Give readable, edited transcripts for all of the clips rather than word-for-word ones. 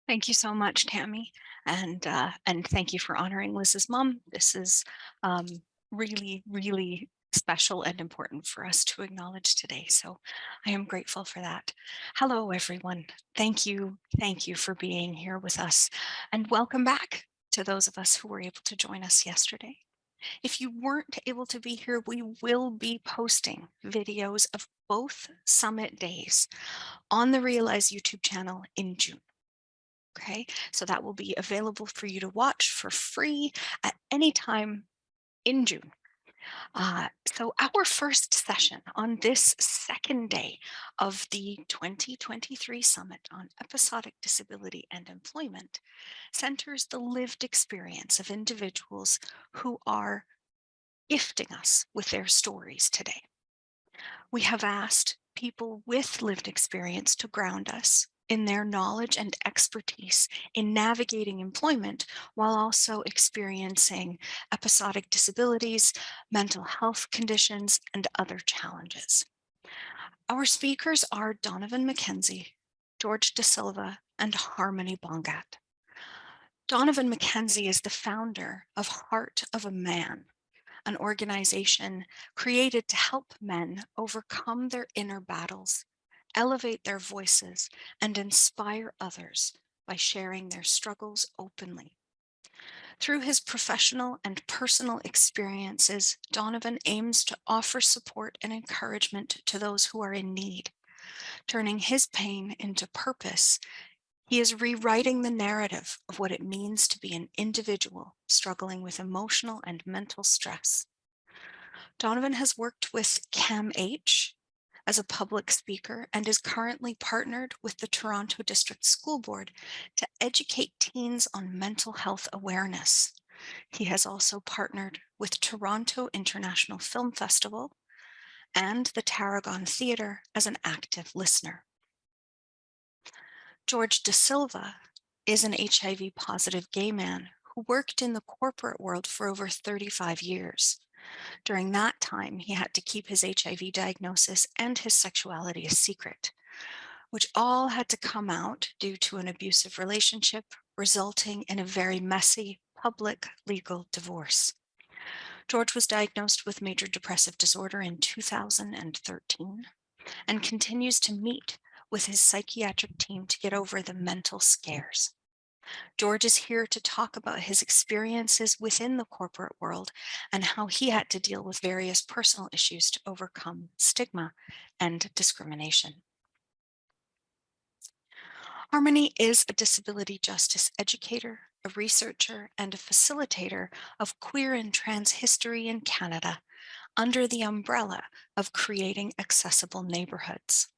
Thank you so much, Tammy, and thank you for honoring Liz's mom. This is um, really, really special and important for us to acknowledge today. So I am grateful for that. Hello, everyone. Thank you for being here with us, and welcome back to those of us who were able to join us yesterday. If you weren't able to be here, we will be posting videos of both summit days on the Realize YouTube channel in June. Okay, so that will be available for you to watch for free at any time in June. So our first session on this second day of the 2023 Summit on Episodic Disability and Employment centers the lived experience of individuals who are gifting us with their stories today. We have asked people with lived experience to ground us in their knowledge and expertise in navigating employment while also experiencing episodic disabilities, mental health conditions, and other challenges. Our speakers are Donovan McKenzie, George De Silva, and Harmony Bongat. Donovan McKenzie is the founder of Heart of a Man, an organization created to help men overcome their inner battles, elevate their voices, and inspire others by sharing their struggles openly. Through his professional and personal experiences, Donovan aims to offer support and encouragement to those who are in need, turning his pain into purpose. He is rewriting the narrative of what it means to be an individual struggling with emotional and mental stress. Donovan has worked with CAMH as a public speaker and is currently partnered with the Toronto District School Board to educate teens on mental health awareness. He has also partnered with Toronto International Film Festival and the Tarragon Theatre as an active listener. George De Silva is an HIV-positive gay man who worked in the corporate world for over 35 years. During that time, he had to keep his HIV diagnosis and his sexuality a secret, which all had to come out due to an abusive relationship, resulting in a very messy public legal divorce. George was diagnosed with major depressive disorder in 2013 and continues to meet with his psychiatric team to get over the mental scares. George is here to talk about his experiences within the corporate world and how he had to deal with various personal issues to overcome stigma and discrimination. Harmony is a disability justice educator, a researcher, and a facilitator of queer and trans history in Canada under the umbrella of creating accessible neighborhoods.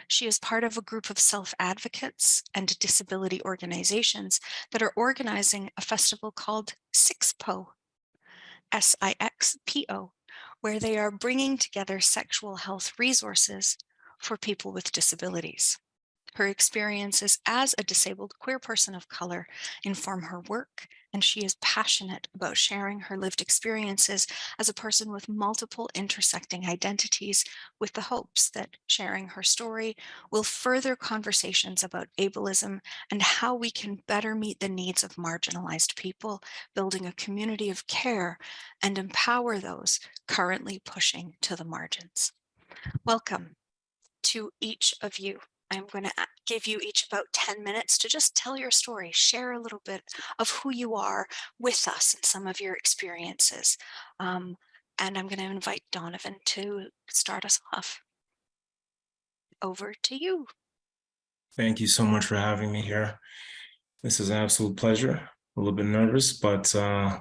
She is part of a group of self-advocates and disability organizations that are organizing a festival called SIXPO, SIXPO, where they are bringing together sexual health resources for people with disabilities. Her experiences as a disabled queer person of color inform her work, and she is passionate about sharing her lived experiences as a person with multiple intersecting identities, with the hopes that sharing her story will further conversations about ableism and how we can better meet the needs of marginalized people, building a community of care and empower those currently pushing to the margins. Welcome to each of you. I'm going to give you each about 10 minutes to just tell your story, share a little bit of who you are with us and some of your experiences. And I'm going to invite Donovan to start us off. Over to you. Thank you so much for having me here. This is an absolute pleasure. A little bit nervous, but I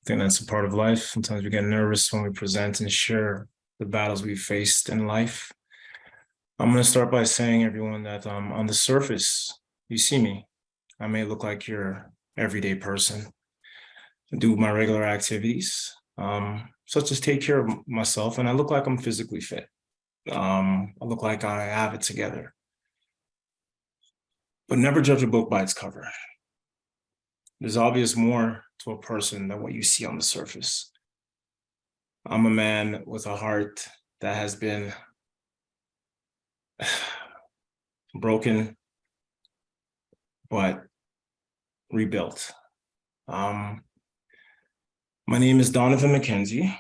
think that's a part of life. Sometimes we get nervous when we present and share the battles we've faced in life. I'm going to start by saying, everyone, that on the surface, you see me. I may look like your everyday person. I do my regular activities, such as take care of myself, and I look like I'm physically fit. I look like I have it together. But never judge a book by its cover. There's obvious more to a person than what you see on the surface. I'm a man with a heart that has been broken, but rebuilt. Um, my name is Donovan McKenzie,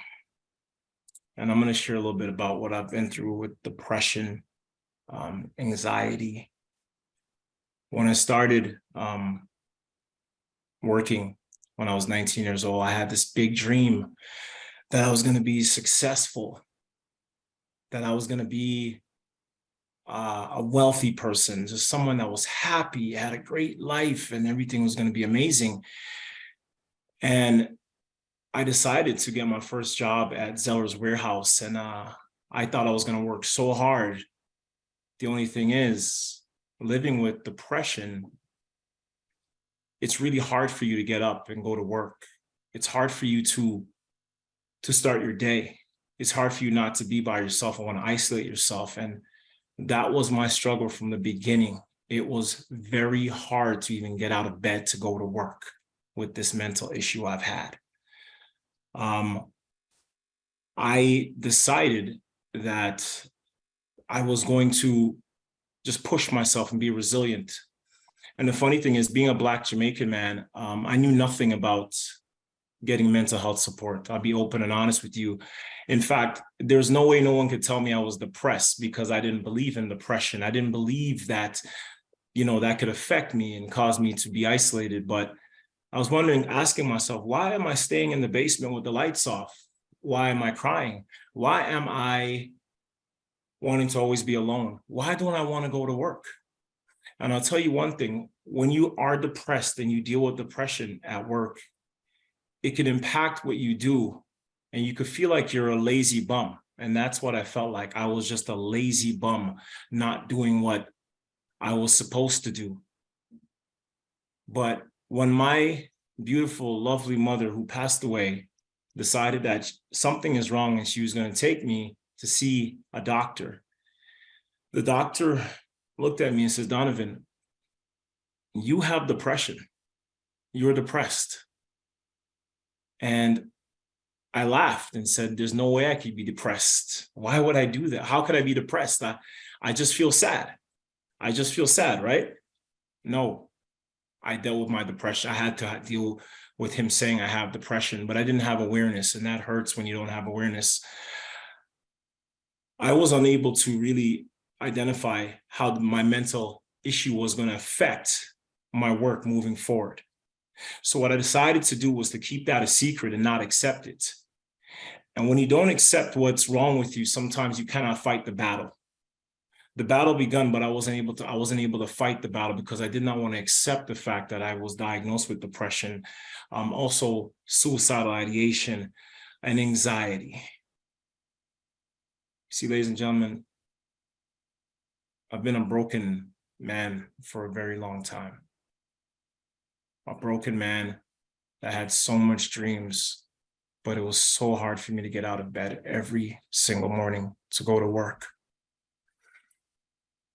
and I'm going to share a little bit about what I've been through with depression, anxiety. When I started working when I was 19 years old, I had this big dream that I was going to be successful, that I was going to be a wealthy person, just someone that was happy, had a great life, and everything was going to be amazing. And I decided to get my first job at Zeller's warehouse, and I thought I was going to work so hard. The only thing is, living with depression, it's really hard for you to get up and go to work. It's hard for you to start your day. It's hard for you not to be by yourself and want to isolate yourself. And that was my struggle from the beginning. It was very hard to even get out of bed to go to work with this mental issue I've had. I decided that I was going to just push myself and be resilient. And the funny thing is, being a Black Jamaican man, I knew nothing about getting mental health support. I'll be open and honest with you. In fact, there's no way no one could tell me I was depressed because I didn't believe in depression. I didn't believe that, that could affect me and cause me to be isolated. But I was wondering, asking myself, why am I staying in the basement with the lights off? Why am I crying? Why am I wanting to always be alone? Why don't I want to go to work? And I'll tell you one thing, when you are depressed and you deal with depression at work, it can impact what you do, and you could feel like you're a lazy bum. And that's what I felt like. I was just a lazy bum, not doing what I was supposed to do. But when my beautiful, lovely mother, who passed away, decided that something is wrong and she was going to take me to see a doctor, the doctor looked at me and says, Donovan, you have depression. You're depressed. And I laughed and said, there's no way I could be depressed. Why would I do that? How could I be depressed? I just feel sad. I just feel sad, right? No, I dealt with my depression. I had to deal with him saying I have depression, but I didn't have awareness, and that hurts when you don't have awareness. I was unable to really identify how my mental issue was going to affect my work moving forward. So what I decided to do was to keep that a secret and not accept it. And when you don't accept what's wrong with you, sometimes you cannot fight the battle. The battle begun, but I wasn't able to fight the battle because I did not want to accept the fact that I was diagnosed with depression, also suicidal ideation and anxiety. See, ladies and gentlemen, I've been a broken man for a very long time. A broken man that had so much dreams, but it was so hard for me to get out of bed every single morning to go to work.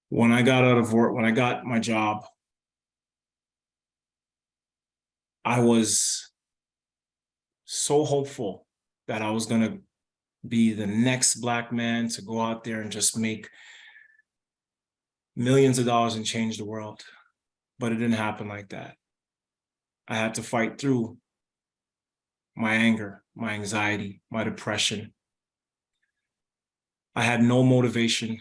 When I got out of work, when I got my job, I was so hopeful that I was going to be the next Black man to go out there and just make millions of dollars and change the world. But it didn't happen like that. I had to fight through my anger, my anxiety, my depression. I had no motivation.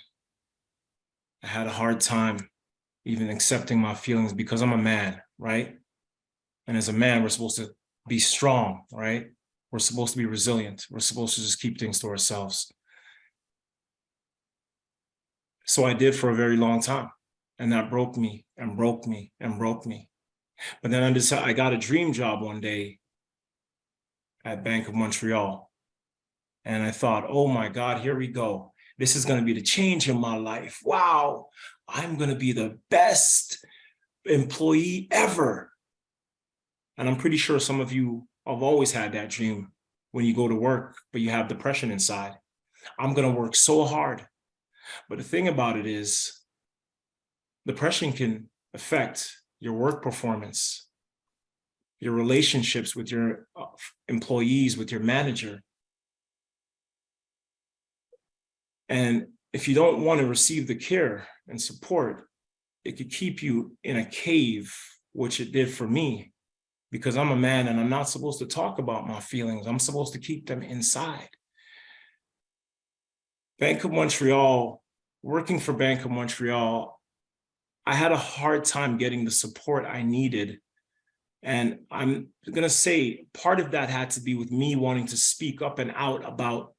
I had a hard time even accepting my feelings because I'm a man, right? And as a man, we're supposed to be strong, right? We're supposed to be resilient. We're supposed to just keep things to ourselves. So I did for a very long time. And that broke me and broke me and broke me. But then I got a dream job one day at Bank of Montreal. And I thought, oh my God, here we go. This is going to be the change in my life. Wow, I'm going to be the best employee ever. And I'm pretty sure some of you have always had that dream when you go to work, but you have depression inside. I'm going to work so hard. But the thing about it is, depression can affect your work performance, your relationships with your employees, with your manager. And if you don't want to receive the care and support it could keep you in a cave, which it did for me, because I'm a man and I'm not supposed to talk about my feelings. I'm supposed to keep them inside. Bank of Montreal, working for Bank of Montreal, I had a hard time getting the support I needed. And I'm going to say part of that had to be with me wanting to speak up and out about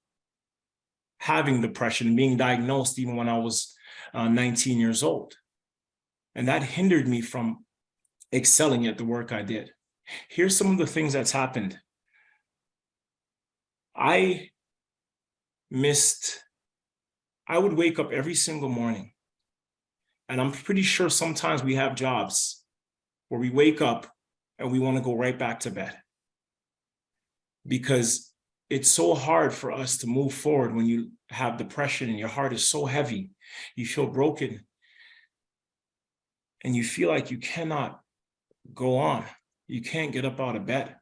having depression and being diagnosed even when I was 19 years old. And that hindered me from excelling at the work I did. Here's some of the things that's happened. I missed, I would wake up every single morning. And I'm pretty sure sometimes we have jobs where we wake up and we want to go right back to bed, because it's so hard for us to move forward when you have depression and your heart is so heavy. You feel broken and you feel like you cannot go on. You can't get up out of bed.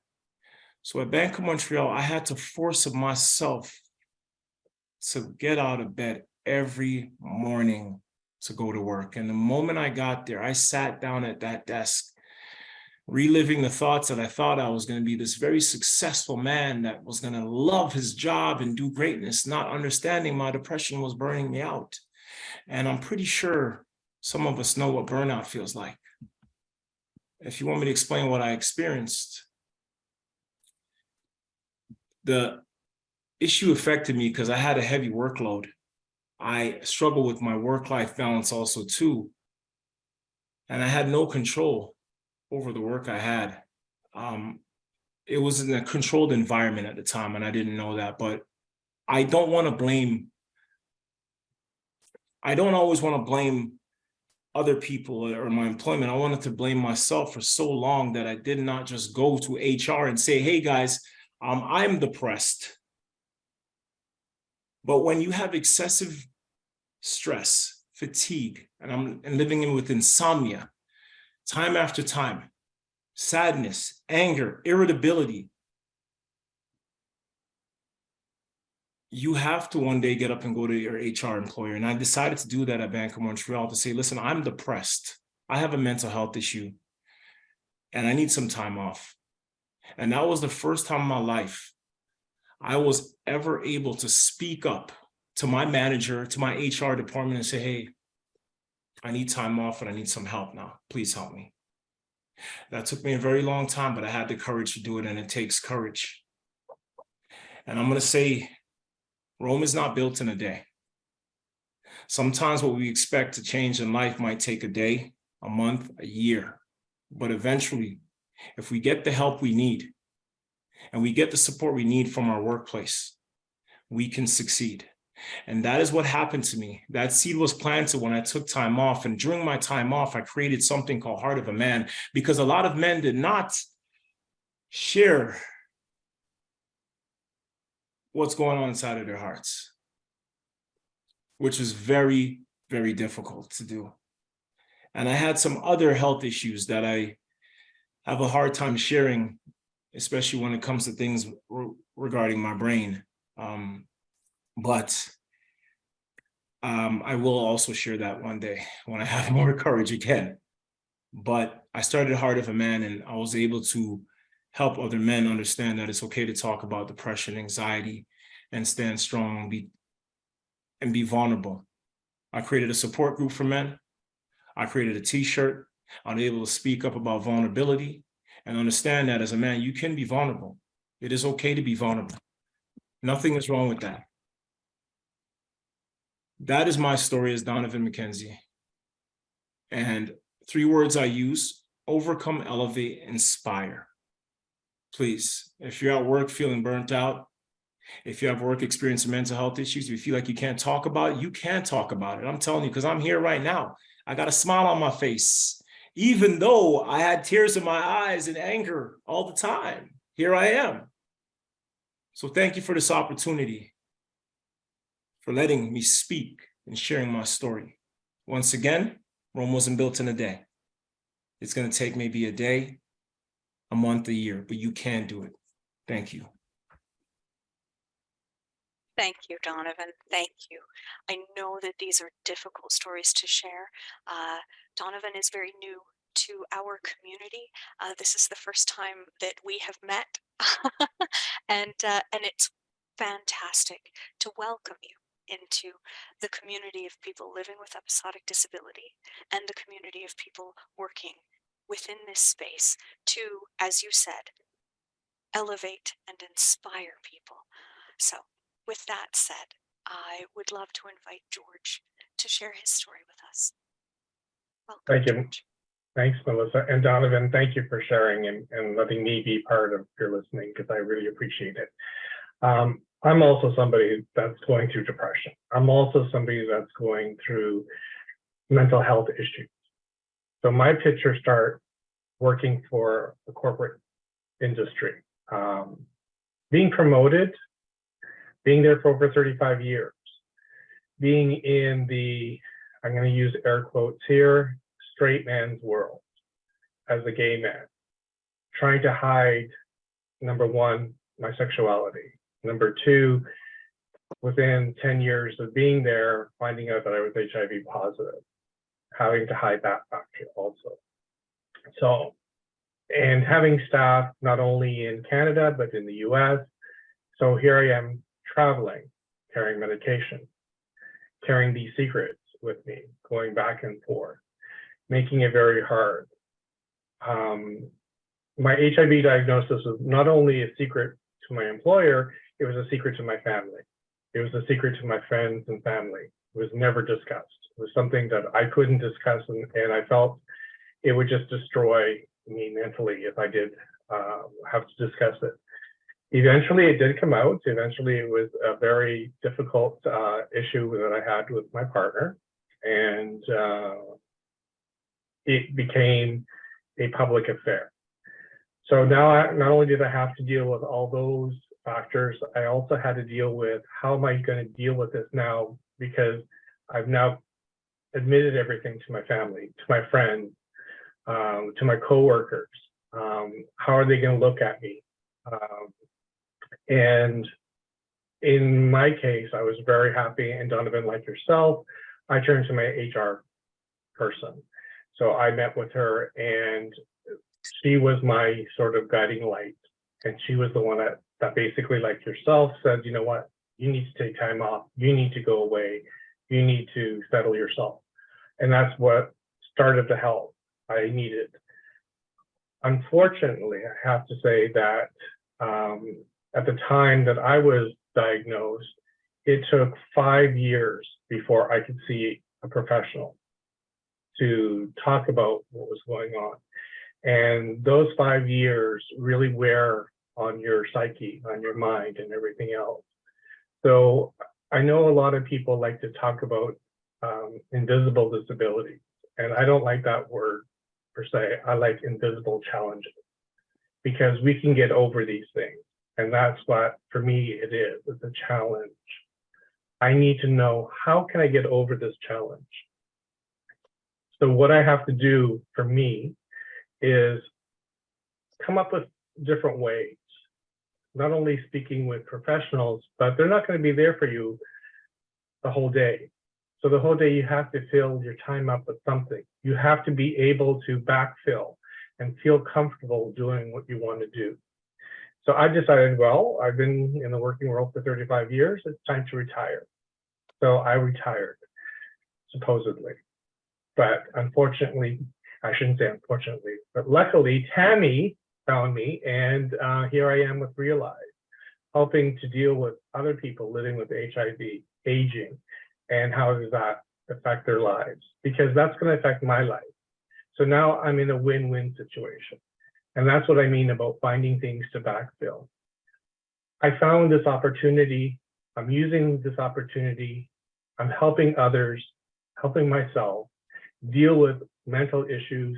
So at Bank of Montreal, I had to force myself to get out of bed every morning to go to work. And the moment I got there, I sat down at that desk, reliving the thoughts that I thought I was going to be this very successful man that was going to love his job and do greatness, not understanding my depression was burning me out. And I'm pretty sure some of us know what burnout feels like. If you want me to explain what I experienced, the issue affected me because I had a heavy workload. I struggled with my work-life balance also too. And I had no control over the work I had. It was in a controlled environment at the time, and I didn't know that. But I don't want to blame, I don't always want to blame other people or my employment. I wanted to blame myself for so long that I did not just go to HR and say, hey guys, I'm depressed. But when you have excessive stress, fatigue, and I'm living in with insomnia, time after time, sadness, anger, irritability, you have to one day get up and go to your HR employer. And I decided to do that at Bank of Montreal, to say, listen, I'm depressed. I have a mental health issue and I need some time off. And that was the first time in my life I was ever able to speak up to my manager, to my HR department, and say, hey, I need time off and I need some help now. Please help me. That took me a very long time, but I had the courage to do it, and it takes courage. And I'm going to say, Rome is not built in a day. Sometimes what we expect to change in life might take a day, a month, a year. But eventually, if we get the help we need and we get the support we need from our workplace, we can succeed. And that is what happened to me. That seed was planted when I took time off. And during my time off, I created something called Heart of a Man, because a lot of men did not share what's going on inside of their hearts, which is very, very difficult to do. And I had some other health issues that I have a hard time sharing, especially when it comes to things regarding my brain. But I will also share that one day when I have more courage again. But I started Heart of a Man, and I was able to help other men understand that it's okay to talk about depression, anxiety, and stand strong and be vulnerable. I created a support group for men. I created a t-shirt. I'm able to speak up about vulnerability and understand that as a man, you can be vulnerable. It is okay to be vulnerable. Nothing is wrong with that. That is my story as Donovan McKenzie. And 3 words I use: overcome, elevate, inspire. Please, if you're at work feeling burnt out, if you have work experience and mental health issues, if you feel like you can't talk about it, you can talk about it. I'm telling you, because I'm here right now. I got a smile on my face, even though I had tears in my eyes and anger all the time. Here I am. So thank you for this opportunity, for letting me speak and sharing my story. Once again, Rome wasn't built in a day. It's going to take maybe a day, a month, a year, but you can do it. Thank you. Thank you, Donovan. Thank you. I know that these are difficult stories to share, uh, Donovan is very new to our community. This is the first time that we have met, and it's fantastic to welcome you into the community of people living with episodic disability and the community of people working within this space to, as you said, elevate and inspire people. So, with that said, I would love to invite George to share his story with us. Welcome, Thank you. George. Thanks, Melissa. And Donovan, thank you for sharing and letting me be part of your listening, because I really appreciate it. I'm also somebody that's going through depression. I'm also somebody that's going through mental health issues. So my picture start working for the corporate industry, being promoted, being there for over 35 years, being in the, I'm going to use air quotes here, straight man's world as a gay man, trying to hide, number one, my sexuality. Number two, within 10 years of being there, finding out that I was HIV positive, having to hide that factor also. So, and having staff not only in Canada, but in the US. So here I am traveling, carrying medication, carrying these secrets with me, going back and forth, making it very hard. My HIV diagnosis was not only a secret to my employer, it was a secret to my family. It was a secret to my friends and family. It was never discussed. It was something that I couldn't discuss, and I felt it would just destroy me mentally if I did have to discuss it. Eventually, it did come out. Eventually, it was a very difficult issue that I had with my partner, and it became a public affair. So now, not only did I have to deal with all those factors, I also had to deal with how am I going to deal with this now, because I've now admitted everything to my family, to my friends, to my coworkers. How are they going to look at me? And in my case, I was very happy. And Donovan, like yourself, I turned to my HR person. So I met with her, and she was my sort of guiding light. And she was the one that basically, like yourself, said, you know what, you need to take time off. You need to go away. You need to settle yourself. And that's what started the help I needed. Unfortunately, I have to say that at the time that I was diagnosed, it took 5 years before I could see a professional to talk about what was going on. And those 5 years really wear on your psyche, on your mind, and everything else. So I know a lot of people like to talk about invisible disabilities, and I don't like that word per se. I like invisible challenges, because we can get over these things. And that's what, for me, it is. It's a challenge. I need to know, how can I get over this challenge? So what I have to do for me is come up with different ways, not only speaking with professionals, but they're not going to be there for you the whole day. So the whole day you have to fill your time up with something. You have to be able to backfill and feel comfortable doing what you want to do. So I decided, well, I've been in the working world for 35 years. It's time to retire. So I retired, supposedly. But unfortunately, I shouldn't say unfortunately, but luckily, Tammy found me, and here I am with Realize, helping to deal with other people living with HIV, aging, and how does that affect their lives? Because that's going to affect my life. So now I'm in a win-win situation. And that's what I mean about finding things to backfill. I found this opportunity. I'm using this opportunity. I'm helping others, helping myself deal with mental issues,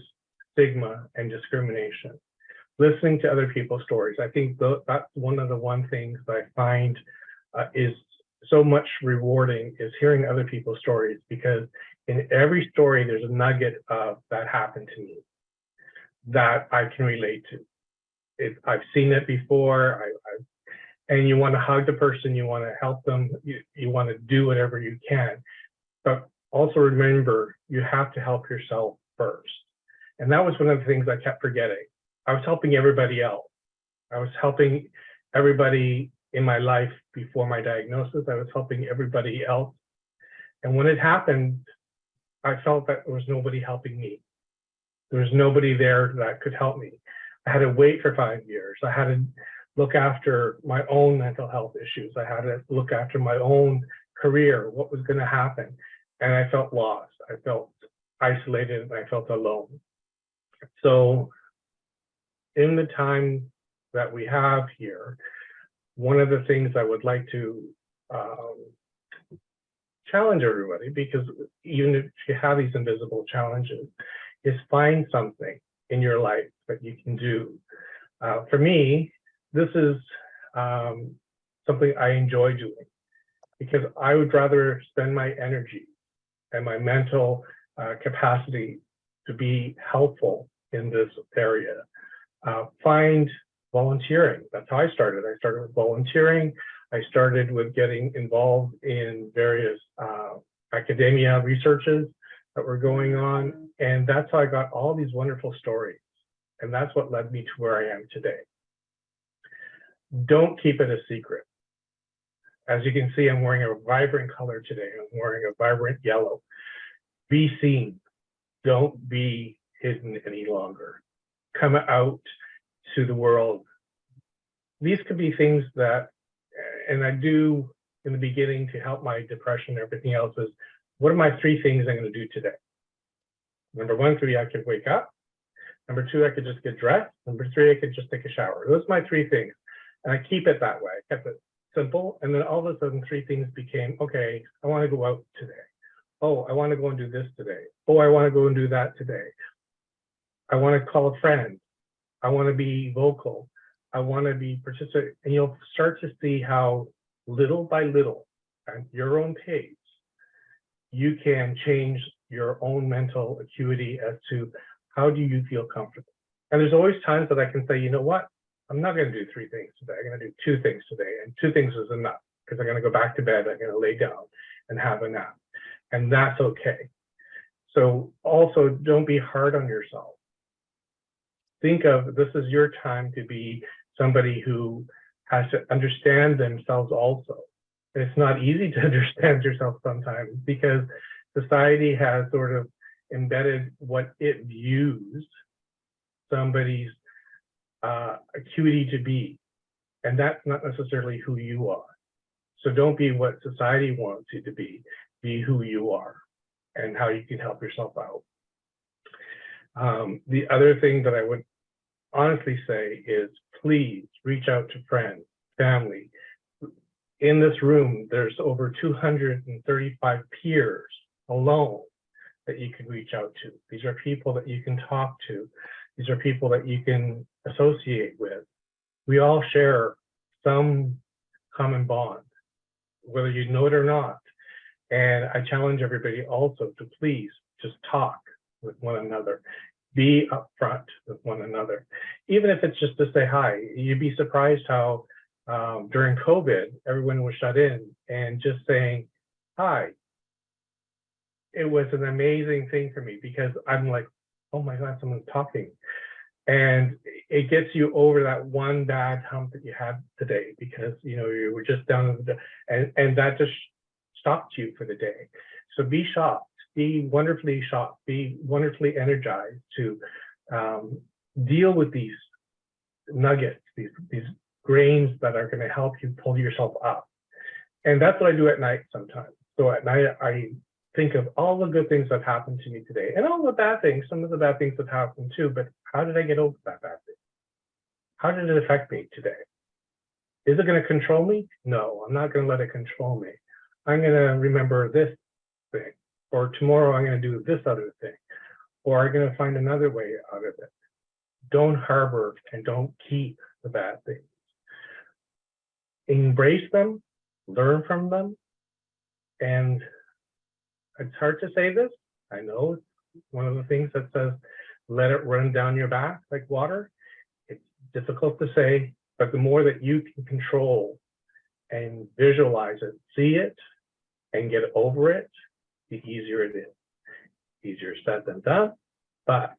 stigma, and discrimination. Listening to other people's stories. I think that's one of the things that I find is so much rewarding, is hearing other people's stories, because in every story, there's a nugget of that happened to me that I can relate to. I've seen it before, and you want to hug the person, you want to help them, you want to do whatever you can. But also remember, you have to help yourself first. And that was one of the things I kept forgetting. I was helping everybody else. I was helping everybody in my life before my diagnosis. I was helping everybody else. And when it happened, I felt that there was nobody helping me. There was nobody there that could help me. I had to wait for 5 years. I had to look after my own mental health issues. I had to look after my own career, what was going to happen. And I felt lost. I felt isolated and I felt alone. So in the time that we have here, one of the things I would like to challenge everybody, because even if you have these invisible challenges, is find something in your life that you can do. For me, this is something I enjoy doing, because I would rather spend my energy and my mental capacity to be helpful in this area. Find volunteering. That's how I started. I started with volunteering. I started with getting involved in various academia researches that were going on. And that's how I got all these wonderful stories. And that's what led me to where I am today. Don't keep it a secret. As you can see, I'm wearing a vibrant color today. I'm wearing a vibrant yellow. Be seen. Don't be hidden any longer. Come out to the world. These could be things that, and I do in the beginning to help my depression and everything else, is what are my 3 things I'm going to do today? Number 1 could be I could wake up. Number 2, I could just get dressed. Number 3, I could just take a shower. Those are my 3 things. And I keep it that way. I kept it simple. And then all of a sudden 3 things became, okay, I want to go out today. Oh, I want to go and do this today. Oh, I want to go and do that today. I want to call a friend. I want to be vocal. I want to be participating. And you'll start to see how little by little, at your own pace, you can change your own mental acuity as to how do you feel comfortable. And there's always times that I can say, you know what? I'm not going to do 3 things today. I'm going to do 2 things today. And 2 things is enough, because I'm going to go back to bed. I'm going to lay down and have a nap. And that's okay. So also, don't be hard on yourself. Think of this is your time to be somebody who has to understand themselves also. And it's not easy to understand yourself sometimes, because society has sort of embedded what it views somebody's acuity to be. And that's not necessarily who you are. So don't be what society wants you to be who you are and how you can help yourself out. The other thing that I would honestly say is please reach out to friends, family. In this room, there's over 235 peers alone that you can reach out to. These are people that you can talk to. These are people that you can associate with. We all share some common bond, whether you know it or not. And I challenge everybody also to please just talk with one another. Be upfront with one another. Even if it's just to say hi. You'd be surprised how during COVID, everyone was shut in, and just saying hi, it was an amazing thing for me, because I'm like, oh my God, someone's talking. And it gets you over that one bad hump that you had today, because you were just down and that just stopped you for the day. So be shocked, be wonderfully shocked, be wonderfully energized to deal with these nuggets, these grains that are going to help you pull yourself up. And that's what I do at night sometimes. So at night, I think of all the good things that happened to me today, and all the bad things. Some of the bad things have happened too, but how did I get over that bad thing? How did it affect me today? Is it going to control me? No, I'm not going to let it control me. I'm going to remember this thing, or tomorrow I'm going to do this other thing, or I'm going to find another way out of it. Don't harbor and don't keep the bad things. Embrace them, learn from them, and it's hard to say this. I know it's one of the things that says, let it run down your back like water. It's difficult to say, but the more that you can control and visualize it, see it, and get over it, the easier it is. Easier said than done, But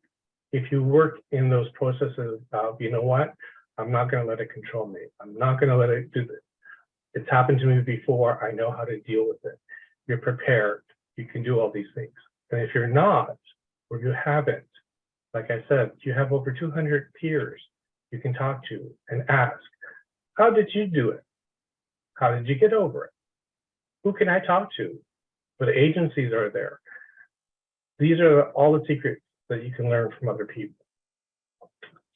if you work in those processes of, you know what, I'm not going to let it control me. I'm not going to let it do this. It's happened to me before. I know how to deal with it. You're prepared. You can do all these things. And if you're not, or you haven't, like I said, you have over 200 peers you can talk to and ask, how did you do it? How did you get over it? Who can I talk to? What agencies are there? These are all the secrets that you can learn from other people.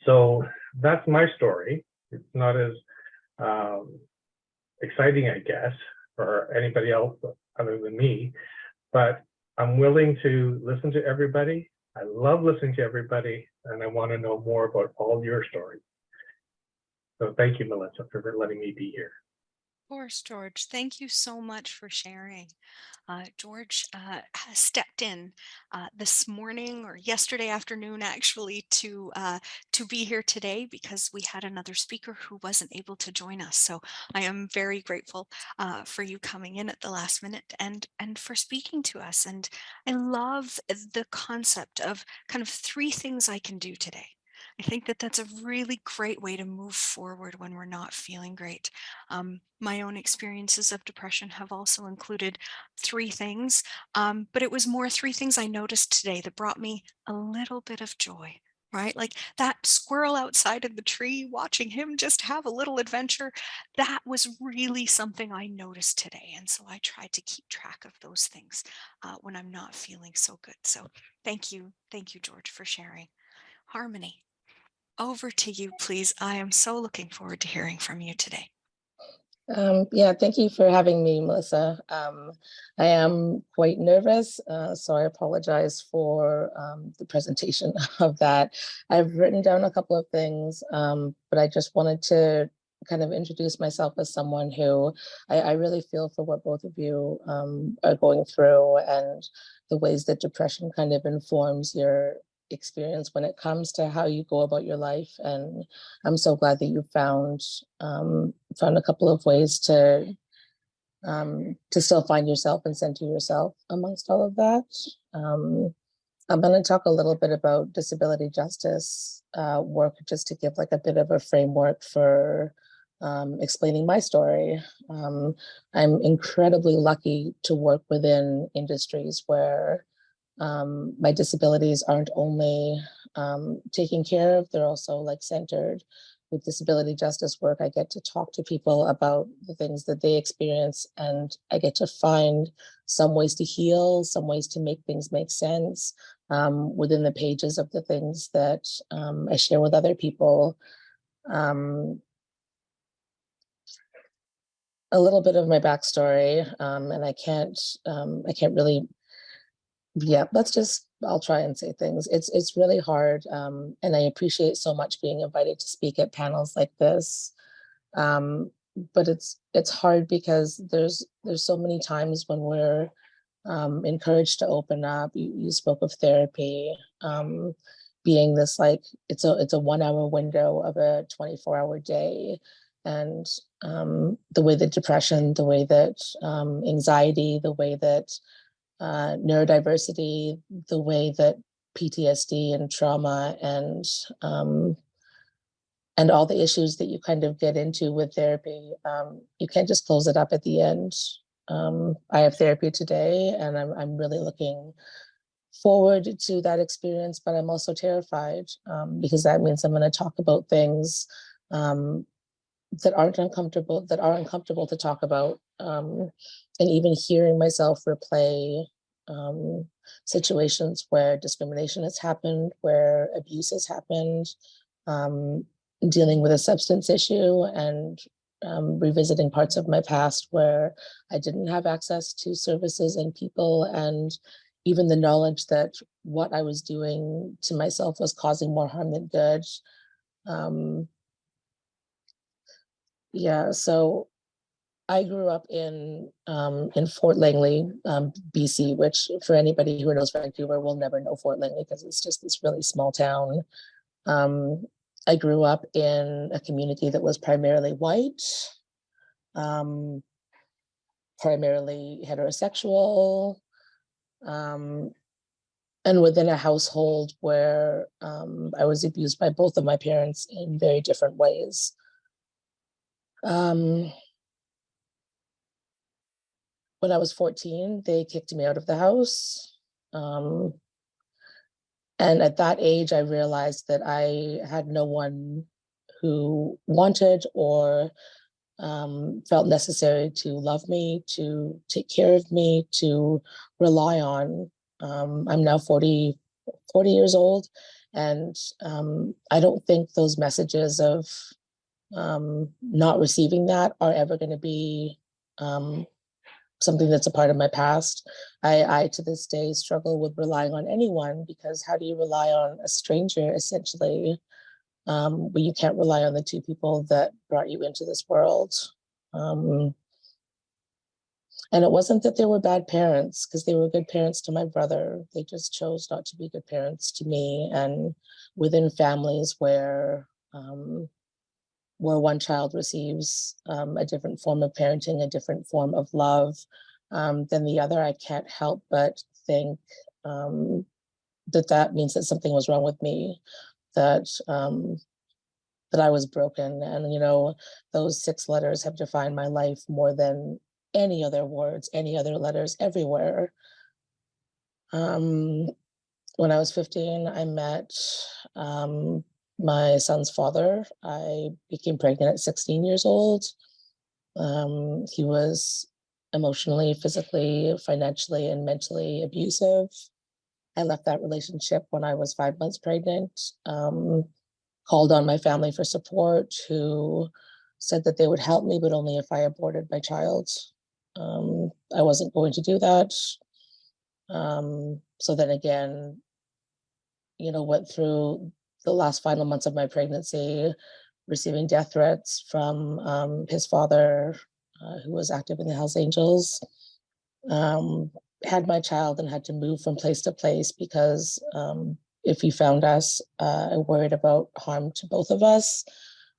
So that's my story. It's not as exciting, I guess, for anybody else other than me, but I'm willing to listen to everybody. I love listening to everybody, and I want to know more about all your stories. So thank you, Melissa, for letting me be here. Of course, George. Thank you so much for sharing. George has stepped in this morning or yesterday afternoon, actually, to be here today because we had another speaker who wasn't able to join us. So I am very grateful for you coming in at the last minute and for speaking to us. And I love the concept of kind of 3 things I can do today. I think that that's a really great way to move forward when we're not feeling great. My own experiences of depression have also included 3 things, but it was more 3 things I noticed today that brought me a little bit of joy, right? Like that squirrel outside of the tree, watching him just have a little adventure, that was really something I noticed today. And so I tried to keep track of those things when I'm not feeling so good. So thank you, George, for sharing. Harmony, over to you, please. I am so looking forward to hearing from you today. Yeah, thank you for having me, Melissa. I am quite nervous, so I apologize for the presentation of that. I've written down a couple of things, but I just wanted to kind of introduce myself as someone who I really feel for what both of you are going through and the ways that depression kind of informs your experience when it comes to how you go about your life. And I'm so glad that you found a couple of ways to still find yourself and center yourself amongst all of that. I'm going to talk a little bit about disability justice work, just to give like a bit of a framework for explaining my story. I'm incredibly lucky to work within industries where my disabilities aren't only taken care of, they're also like centered. With disability justice work, I get to talk to people about the things that they experience, and I get to find some ways to heal, some ways to make things make sense within the pages of the things that I share with other people. A little bit of my backstory, and I can't really, yeah, I'll try and say things. It's really hard, and I appreciate so much being invited to speak at panels like this. But it's hard because there's so many times when we're encouraged to open up. You spoke of therapy being this like it's a 1 hour window of a 24-hour day, and the way that depression, the way that anxiety, the way that neurodiversity, the way that PTSD and trauma and all the issues that you kind of get into with therapy, you can't just close it up at the end. I have therapy today, and I'm really looking forward to that experience, but I'm also terrified because that means I'm going to talk about things that are uncomfortable to talk about, and even hearing myself replay situations where discrimination has happened, where abuse has happened, dealing with a substance issue, and revisiting parts of my past where I didn't have access to services and people, and even the knowledge that what I was doing to myself was causing more harm than good. Yeah, so I grew up in Fort Langley, BC, which for anybody who knows Vancouver will never know Fort Langley because it's just this really small town. I grew up in a community that was primarily white, primarily heterosexual. and within a household where I was abused by both of my parents in very different ways. When I was 14, they kicked me out of the house. Um, and at that age, I realized that I had no one who wanted or felt necessary to love me, to take care of me, to rely on. I'm now 40 years old, and I don't think those messages of not receiving that are ever going to be um, something that's a part of my past. I to this day struggle with relying on anyone, because how do you rely on a stranger essentially, when you can't rely on the two people that brought you into this world? Um, and it wasn't that they were bad parents, because they were good parents to my brother. They just chose not to be good parents to me. And within families where one child receives a different form of parenting, a different form of love than the other, I can't help but think that means that something was wrong with me, that that I was broken. And those 6 letters have defined my life more than any other words, any other letters everywhere. Um, when I was 15, I met um, my son's father. I became pregnant at 16 years old. He was emotionally, physically, financially, and mentally abusive. I left that relationship when I was 5 months pregnant. Called on my family for support, who said that they would help me, but only if I aborted my child. I wasn't going to do that. So then again, went through the last final months of my pregnancy, receiving death threats from his father, who was active in the Hells Angels. Um, had my child and had to move from place to place because if he found us, I worried about harm to both of us.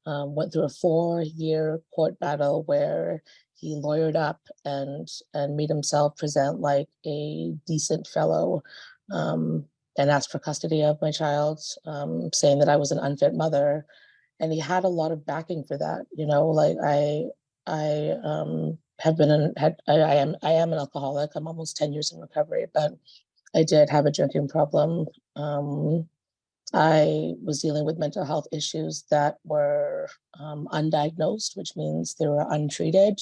Went through a 4-year court battle where he lawyered up and made himself present like a decent fellow, and asked for custody of my child, saying that I was an unfit mother. And he had a lot of backing for that. Like I have been I am an alcoholic. I'm almost 10 years in recovery, but I did have a drinking problem. I was dealing with mental health issues that were undiagnosed, which means they were untreated.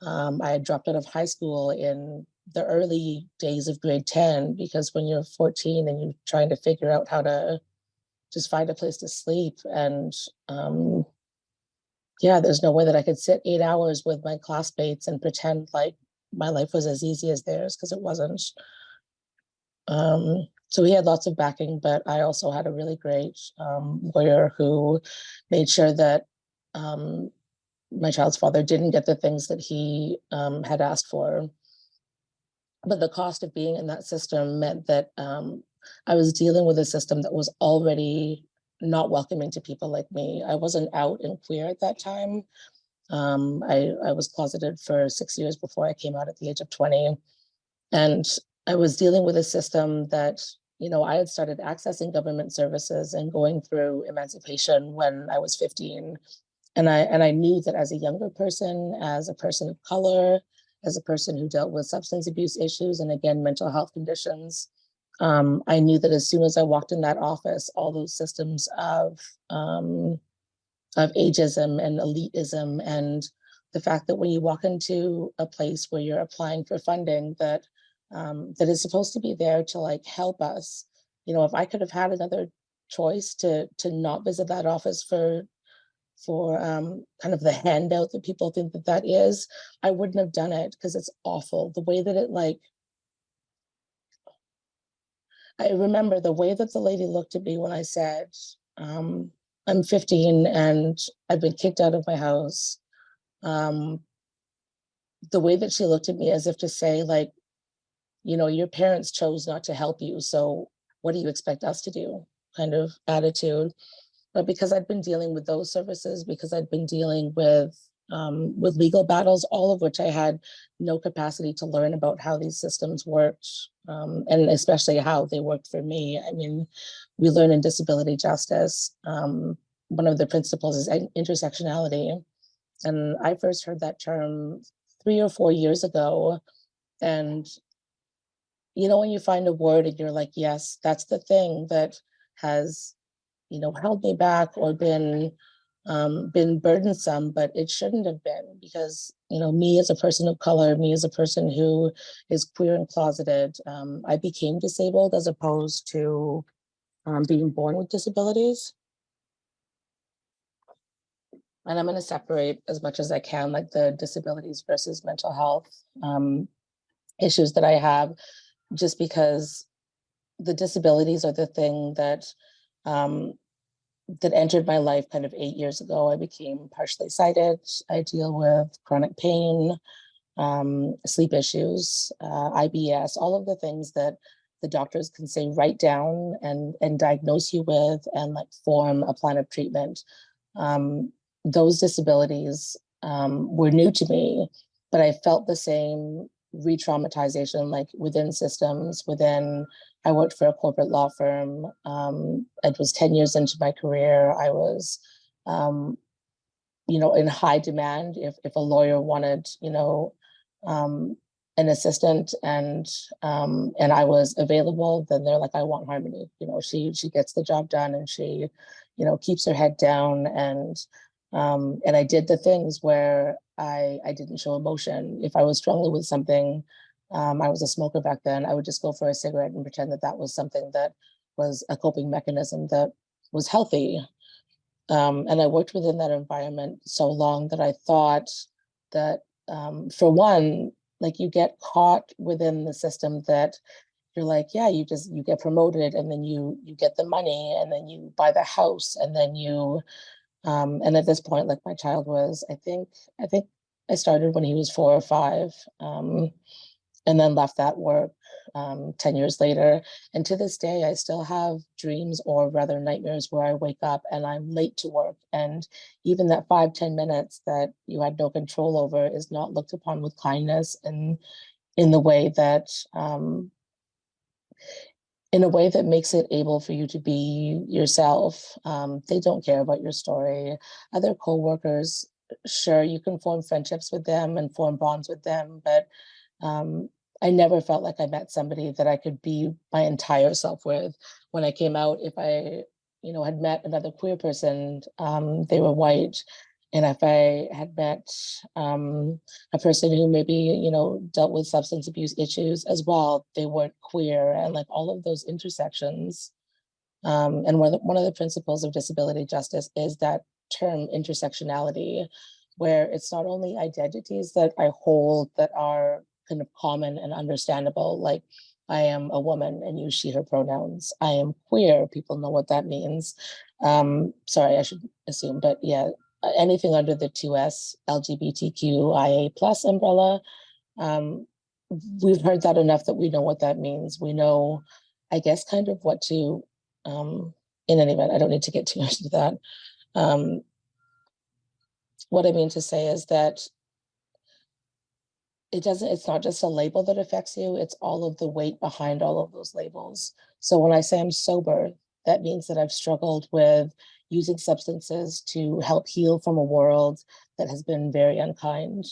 I had dropped out of high school in the early days of grade 10, because when you're 14 and you're trying to figure out how to just find a place to sleep, and yeah, there's no way that I could sit 8 hours with my classmates and pretend like my life was as easy as theirs, because it wasn't. So he had lots of backing, but I also had a really great lawyer who made sure that my child's father didn't get the things that he had asked for. But the cost of being in that system meant that I was dealing with a system that was already not welcoming to people like me. I wasn't out and queer at that time. I was closeted for 6 years before I came out at the age of 20. And I was dealing with a system that, I had started accessing government services and going through emancipation when I was 15. And I knew that as a younger person, as a person of color, as a person who dealt with substance abuse issues and again, mental health conditions, I knew that as soon as I walked in that office, all those systems of ageism and elitism, and the fact that when you walk into a place where you're applying for funding that that is supposed to be there to like help us, if I could have had another choice to not visit that office for kind of the handout that people think that that is, I wouldn't have done it, because it's awful the way that it like. I remember the way that the lady looked at me when I said, I'm 15 and I've been kicked out of my house. Um, the way that she looked at me as if to say, like, your parents chose not to help you. So what do you expect us to do? Kind of attitude. But because I'd been dealing with those services, because I'd been dealing with with legal battles, all of which I had no capacity to learn about how these systems worked, and especially how they worked for me. I mean, we learn in disability justice, one of the principles is intersectionality. And I first heard that term 3 or 4 years ago. And when you find a word and you're like, yes, that's the thing that has, held me back or been burdensome, but it shouldn't have been, because me as a person of color, me as a person who is queer and closeted, I became disabled as opposed to being born with disabilities. And I'm going to separate as much as I can, like the disabilities versus mental health issues that I have, just because the disabilities are the thing that um, that entered my life kind of 8 years ago. I became partially sighted. I deal with chronic pain, sleep issues, IBS, all of the things that the doctors can say write down and diagnose you with and like form a plan of treatment. Those disabilities were new to me, but I felt the same re-traumatization, like within systems, I worked for a corporate law firm. It was 10 years into my career. I was, in high demand. If a lawyer wanted, um, an assistant and I was available, then they're like, I want Harmony. She gets the job done and she, keeps her head down and I did the things where I didn't show emotion. If I was struggling with something, I was a smoker back then, I would just go for a cigarette and pretend that that was something that was a coping mechanism that was healthy. And I worked within that environment so long that I thought that, for one, like you get caught within the system that you're like, yeah, you get promoted and then you get the money and then you buy the house and then and at this point, like my child was, I think I started when he was 4 or 5, and then left that work 10 years later. And to this day, I still have dreams or rather nightmares where I wake up and I'm late to work. And even that 5-10 minutes that you had no control over is not looked upon with kindness and in the way that, in a way that makes it able for you to be yourself. They don't care about your story. Other coworkers, sure, you can form friendships with them and form bonds with them, but um, I never felt like I met somebody that I could be my entire self with. When I came out, if I, had met another queer person, they were white. And if I had met a person who maybe, dealt with substance abuse issues as well, they weren't queer, and like all of those intersections. And one of the principles of disability justice is that term intersectionality, where it's not only identities that I hold that are kind of common and understandable, like I am a woman and use she, her pronouns. I am queer, people know what that means. Sorry, I should assume, but yeah, anything under the 2S LGBTQIA plus umbrella, um, we've heard that enough that we know what that means. We know, I guess, kind of what to, in any event, I don't need to get too much into that. What I mean to say is that it's not just a label that affects you, it's all of the weight behind all of those labels. So when I say I'm sober, that means that I've struggled with using substances to help heal from a world that has been very unkind.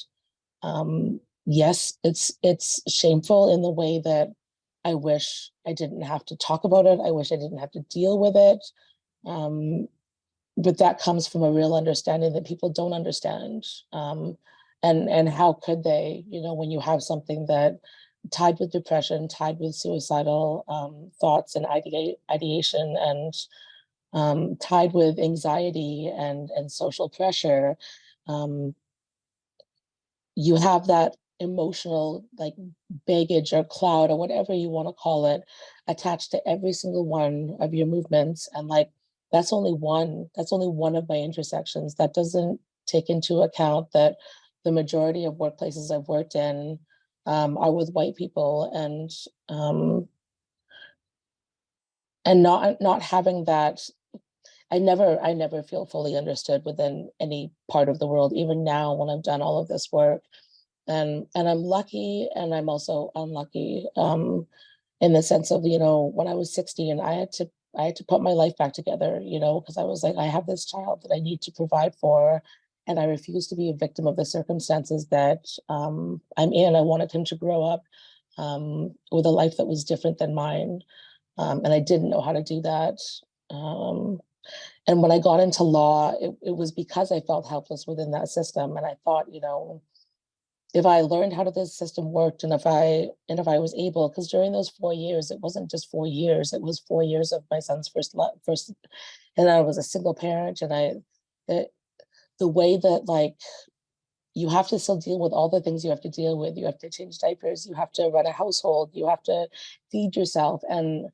Yes, it's shameful in the way that I wish I didn't have to talk about it. I wish I didn't have to deal with it. But that comes from a real understanding that people don't understand. And how could they, when you have something that tied with depression, tied with suicidal thoughts and ideation, and tied with anxiety and social pressure, um, you have that emotional like baggage or cloud or whatever you want to call it attached to every single one of your movements. And like that's only one of my intersections. That doesn't take into account that the majority of workplaces I've worked in are with white people, and not having that. I never feel fully understood within any part of the world, even now when I've done all of this work. And I'm lucky and I'm also unlucky, in the sense of, when I was 16, I had to put my life back together, because I was like, I have this child that I need to provide for, and I refuse to be a victim of the circumstances that I'm in. I wanted him to grow up with a life that was different than mine, and I didn't know how to do that. Um, and when I got into law, it was because I felt helpless within that system, and I thought, if I learned how this system worked, and if I was able, because during those 4 years, it wasn't just 4 years, it was 4 years of my son's first, and I was a single parent, and the, the way that, like, you have to still deal with all the things you have to deal with. You have to change diapers, you have to run a household, you have to feed yourself, and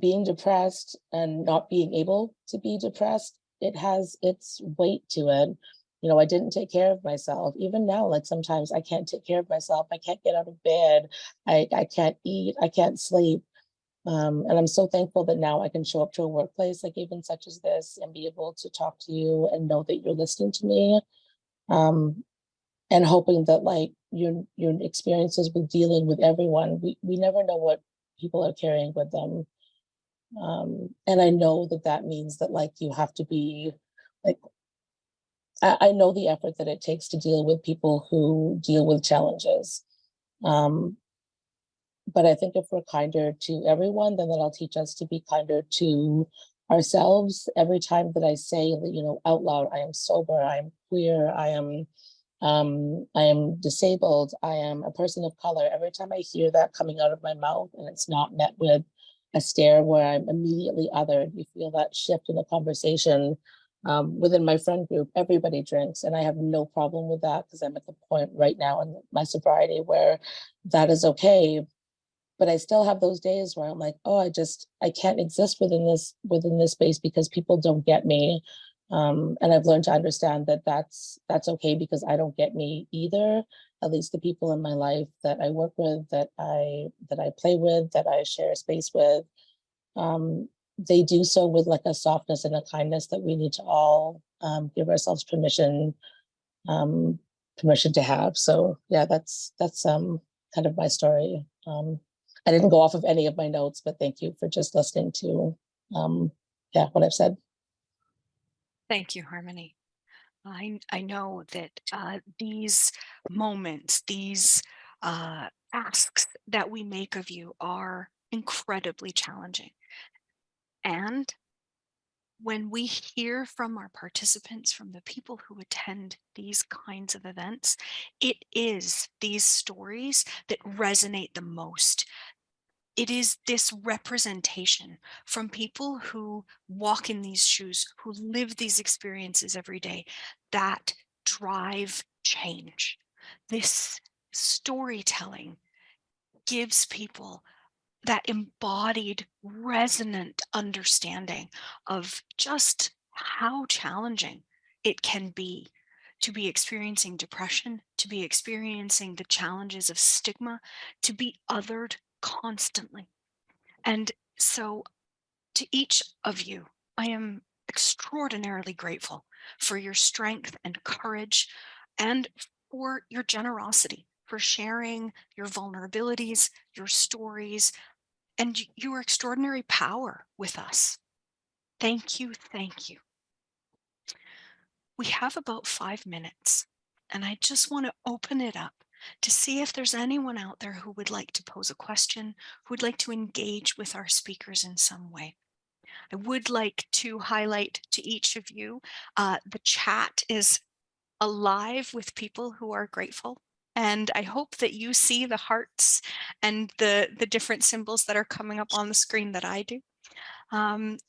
being depressed and not being able to be depressed, it has its weight to it. I didn't take care of myself. Even now, like, sometimes I can't take care of myself. I can't get out of bed. I can't eat. I can't sleep. And I'm so thankful that now I can show up to a workplace, like even such as this, and be able to talk to you and know that you're listening to me. Um, and hoping that, like, your experiences with dealing with everyone, we never know what people are carrying with them. And I know that that means that, like, you have to be, like, I know the effort that it takes to deal with people who deal with challenges. Um, but I think if we're kinder to everyone, then that'll teach us to be kinder to ourselves. Every time that I say that, out loud, I am sober, I am queer, I am disabled, I am a person of color. Every time I hear that coming out of my mouth and it's not met with a stare where I'm immediately othered, you feel that shift in the conversation. Within my friend group, everybody drinks, and I have no problem with that because I'm at the point right now in my sobriety where that is okay. But I still have those days where I'm like, oh, I can't exist within this space because people don't get me. And I've learned to understand that that's okay because I don't get me either. At least the people in my life that I work with, that I play with, that I share space with, they do so with, like, a softness and a kindness that we need to all give ourselves um, permission to have. So yeah, that's kind of my story. I didn't go off of any of my notes, but thank you for just listening to yeah, what I've said. Thank you, Harmony. I know that these moments, these asks that we make of you are incredibly challenging. And when we hear from our participants, from the people who attend these kinds of events, it is these stories that resonate the most. It is this representation from people who walk in these shoes, who live these experiences every day, that drive change. This storytelling gives people that embodied, resonant understanding of just how challenging it can be to be experiencing depression, to be experiencing the challenges of stigma, to be othered constantly. And so, to each of you, I am extraordinarily grateful for your strength and courage and for your generosity, for sharing your vulnerabilities, your stories, and your extraordinary power with us. Thank you. Thank you. We have about 5 minutes, and I just want to open it up to see if there's anyone out there who would like to pose a question, who would like to engage with our speakers in some way. I would like to highlight to each of you, the chat is alive with people who are grateful. And I hope that you see the hearts and the different symbols that are coming up on the screen that I do.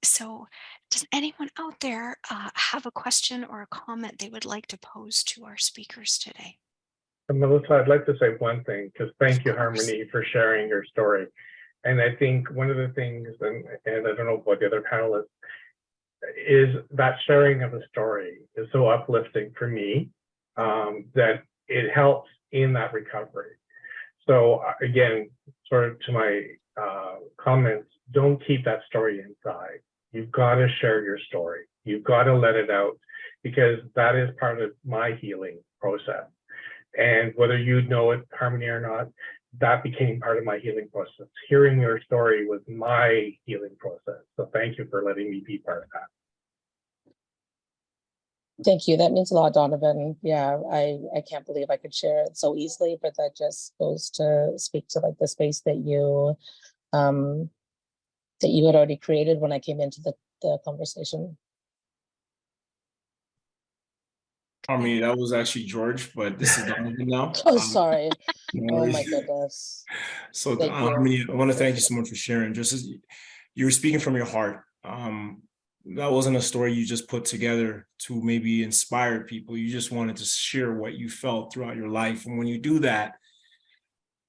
So does anyone out there have a question or a comment they would like to pose to our speakers today? And Melissa, I'd like to say one thing, because thank you, Of course. Harmony, for sharing your story. And I think one of the things, and I don't know what the other panelists, is that sharing of a story is so uplifting for me, that it helps in that recovery. So again, sort of to my comments, don't keep that story inside. You've got to share your story. You've got to let it out, because that is part of my healing process. And whether you know it, Harmony, or not, that became part of my healing process. Hearing your story was my healing process. So thank you for letting me be part of that. Thank you. That means a lot, Donovan. Yeah, I can't believe I could share it so easily, but that just goes to speak to like the space that you had already created when I came into the conversation. Harmony, that was actually George, but this is Donovan now. Oh, sorry. No Oh my worries. goodness. So, Thank you. Harmony, I want to thank you so much for sharing. Just as you were speaking from your heart, that wasn't a story you just put together to maybe inspire people. You just wanted to share what you felt throughout your life. And when you do that,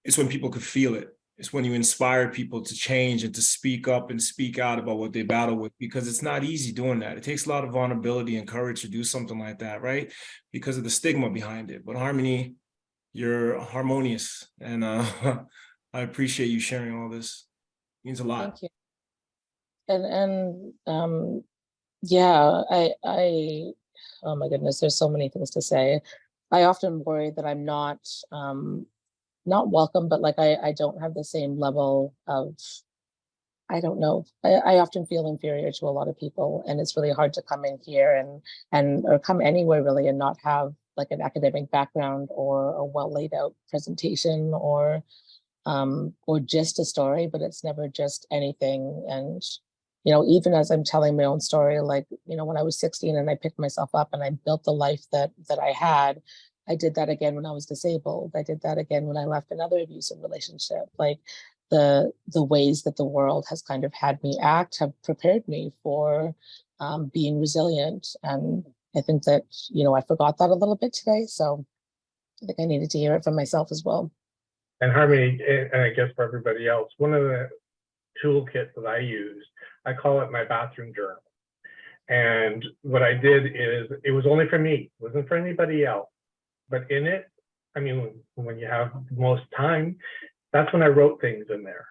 it's when people could feel it. It's when you inspire people to change and to speak up and speak out about what they battle with, because it's not easy doing that. It takes a lot of vulnerability and courage to do something like that, right? Because of the stigma behind it. But Harmony, you're harmonious, and I appreciate you sharing all this. It means a lot. Thank you. And yeah, I oh my goodness, there's so many things to say. I often worry that I'm not welcome, but like I don't have the same level of, I don't know. I often feel inferior to a lot of people, and it's really hard to come in here and or come anywhere really and not have like an academic background or a well laid out presentation or just a story, but it's never just anything. And even as I'm telling my own story, like when I was 16 and I picked myself up and I built the life that I had, I did that again when I was disabled. I did that again when I left another abusive relationship. Like the ways that the world has kind of had me act have prepared me for being resilient. And I think that I forgot that a little bit today, so I think I needed to hear it from myself as well. And Harmony, and I guess for everybody else, one of the toolkits that I use, I call it my bathroom journal. And what I did is, it was only for me, it wasn't for anybody else. But in it, I mean, when you have most time, that's when I wrote things in there.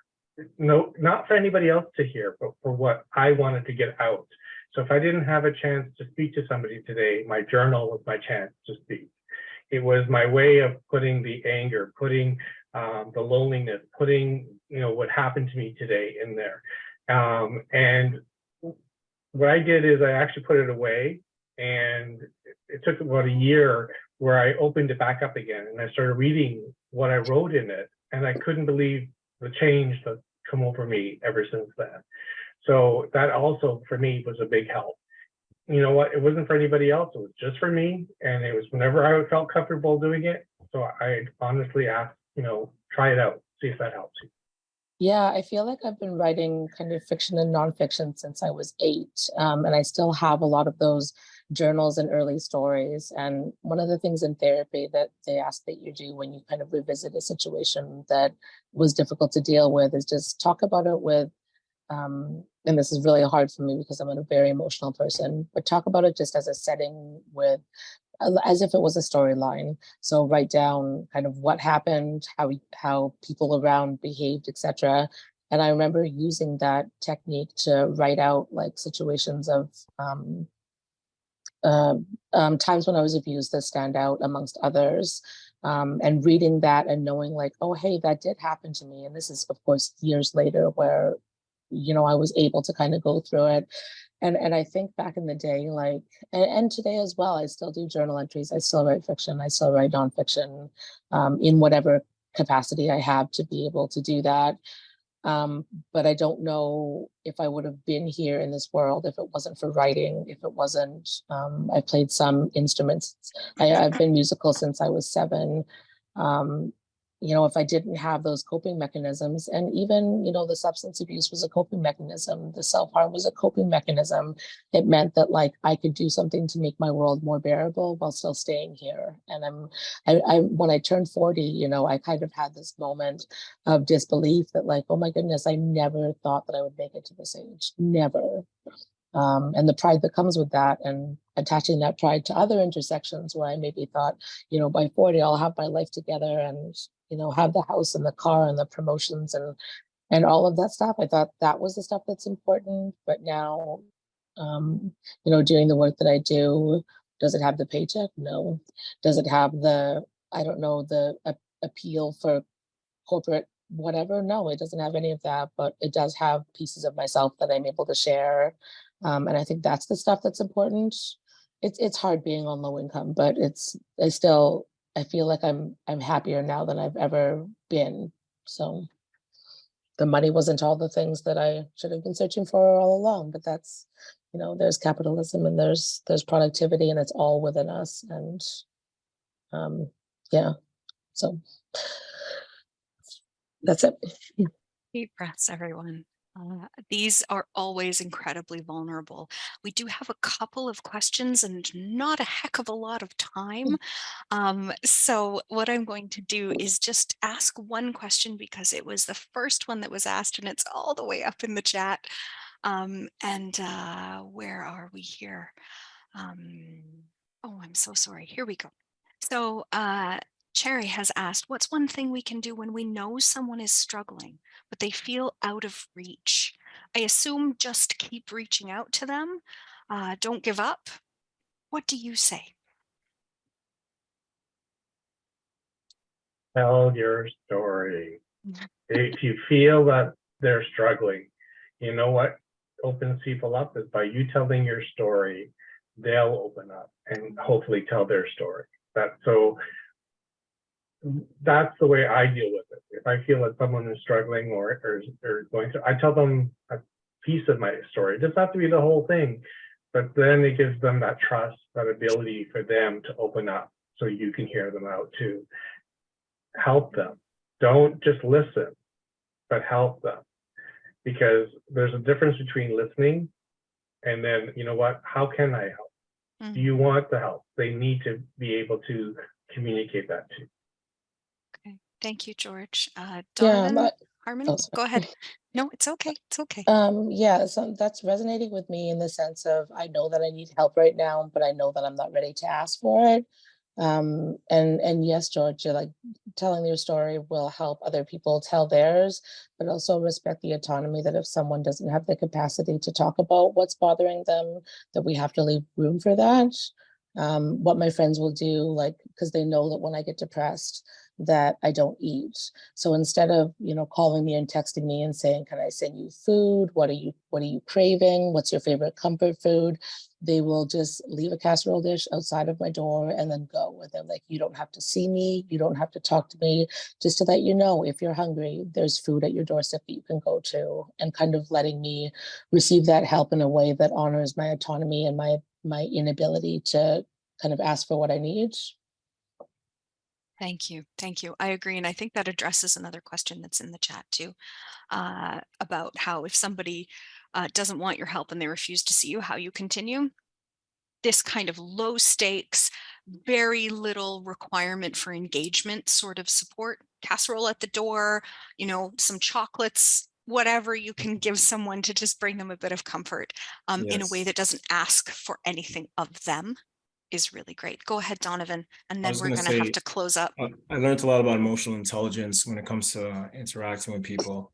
No, not for anybody else to hear, but for what I wanted to get out. So if I didn't have a chance to speak to somebody today, my journal was my chance to speak. It was my way of putting the anger, putting the loneliness, putting what happened to me today in there. And what I did is I actually put it away, and it took about a year where I opened it back up again and I started reading what I wrote in it, and I couldn't believe the change that's come over me ever since then. So that also for me was a big help. You know what? It wasn't for anybody else. It was just for me, and it was whenever I felt comfortable doing it. So I honestly asked, try it out, see if that helps you. Yeah, I feel like I've been writing kind of fiction and nonfiction since I was 8. And I still have a lot of those journals and early stories. And one of the things in therapy that they ask that you do when you kind of revisit a situation that was difficult to deal with is just talk about it with, and this is really hard for me because I'm a very emotional person, but talk about it just as a setting with, as if it was a storyline. So write down kind of what happened, how people around behaved, etc. And I remember using that technique to write out like situations of times when I was abused that stand out amongst others. And reading that and knowing like, oh, hey, that did happen to me. And this is, of course, years later where, I was able to kind of go through it. And I think back in the day, like, and today as well, I still do journal entries. I still write fiction. I still write nonfiction in whatever capacity I have to be able to do that. But I don't know if I would have been here in this world if it wasn't for writing, if it wasn't, I played some instruments. I've been musical since I was 7. If I didn't have those coping mechanisms, and even, the substance abuse was a coping mechanism, the self-harm was a coping mechanism, it meant that like I could do something to make my world more bearable while still staying here. And I when I turned 40, I kind of had this moment of disbelief that like, oh my goodness, I never thought that I would make it to this age, never. And the pride that comes with that, and attaching that pride to other intersections where I maybe thought, by 40, I'll have my life together and, have the house and the car and the promotions and all of that stuff. I thought that was the stuff that's important. But now doing the work that I do. Does it have the paycheck? No. Does it have the, I don't know, the appeal for corporate whatever? No, it doesn't have any of that, but it does have pieces of myself that I'm able to share. And I think that's the stuff that's important. It's hard being on low income, but I feel like I'm happier now than I've ever been. So the money wasn't all the things that I should have been searching for all along, but that's, there's capitalism and there's productivity and it's all within us. And yeah, so that's it. Deep breaths, everyone. These are always incredibly vulnerable. We do have a couple of questions and not a heck of a lot of time. So what I'm going to do is just ask one question because it was the first one that was asked and it's all the way up in the chat. Where are we here? Oh, I'm so sorry. Here we go. So Cherry has asked, what's one thing we can do when we know someone is struggling, but they feel out of reach? I assume just keep reaching out to them. Don't give up. What do you say? Tell your story. If you feel that they're struggling, you know what opens people up is by you telling your story, they'll open up and hopefully tell their story. That's the way I deal with it. If I feel that someone is struggling or going through, I tell them a piece of my story. It doesn't have to be the whole thing, but then it gives them that trust, that ability for them to open up so you can hear them out too. Help them. Don't just listen, but help them. Because there's a difference between listening and then, you know what, how can I help? Do you want the help? They need to be able to communicate that too. Okay. Thank you, George. Yeah, Donovan, Harmony, sorry. go ahead. No, it's okay. It's okay. Yeah, so that's resonating with me in the sense of I know that I need help right now, but I know that I'm not ready to ask for it. And yes, George, you're like telling your story will help other people tell theirs, but also respect the autonomy that if someone doesn't have the capacity to talk about what's bothering them, that we have to leave room for that. What my friends will do, like, because they know that when I get depressed, that I don't eat. So instead of, calling me and texting me and saying, "Can I send you food? What are you craving? What's your favorite comfort food?" They will just leave a casserole dish outside of my door and then go. And they're like, "You don't have to see me. You don't have to talk to me. Just to let you know, if you're hungry, there's food at your doorstep that you can go to." And kind of letting me receive that help in a way that honors my autonomy and my inability to kind of ask for what I need. Thank you. Thank you. I agree. And I think that addresses another question that's in the chat too, about how if somebody doesn't want your help and they refuse to see you, how you continue. This kind of low stakes, very little requirement for engagement sort of support, casserole at the door, some chocolates, whatever you can give someone to just bring them a bit of comfort in a way Yes. that doesn't ask for anything of them is really great. Go ahead, Donovan, and I then was we're going to going to have say, to close up. I learned a lot about emotional intelligence when it comes to interacting with people.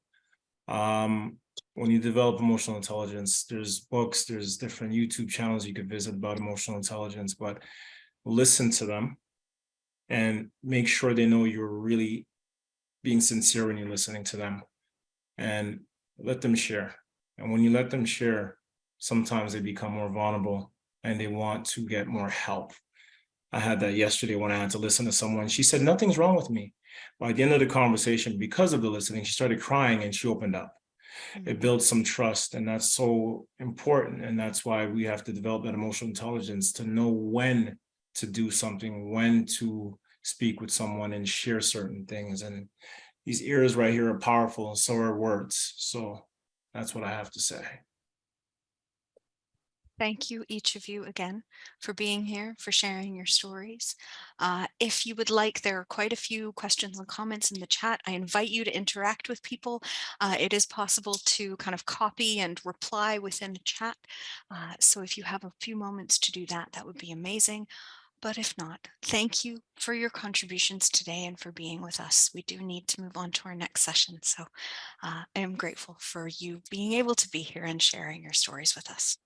When you develop emotional intelligence, there's books, there's different YouTube channels you could visit about emotional intelligence, but listen to them and make sure they know you're really being sincere when you're listening to them, and let them share. And when you let them share, sometimes they become more vulnerable and they want to get more help. I had that yesterday when I had to listen to someone. She said, "Nothing's wrong with me." By the end of the conversation, because of the listening, she started crying and she opened up. It builds some trust, and that's so important. And that's why we have to develop that emotional intelligence to know when to do something, when to speak with someone and share certain things. And these ears right here are powerful, and so are words. So that's what I have to say. Thank you, each of you, again, for being here, for sharing your stories. If you would like, there are quite a few questions and comments in the chat. I invite you to interact with people. It is possible to kind of copy and reply within the chat. So if you have a few moments to do that, that would be amazing. But if not, thank you for your contributions today and for being with us. We do need to move on to our next session. So I am grateful for you being able to be here and sharing your stories with us.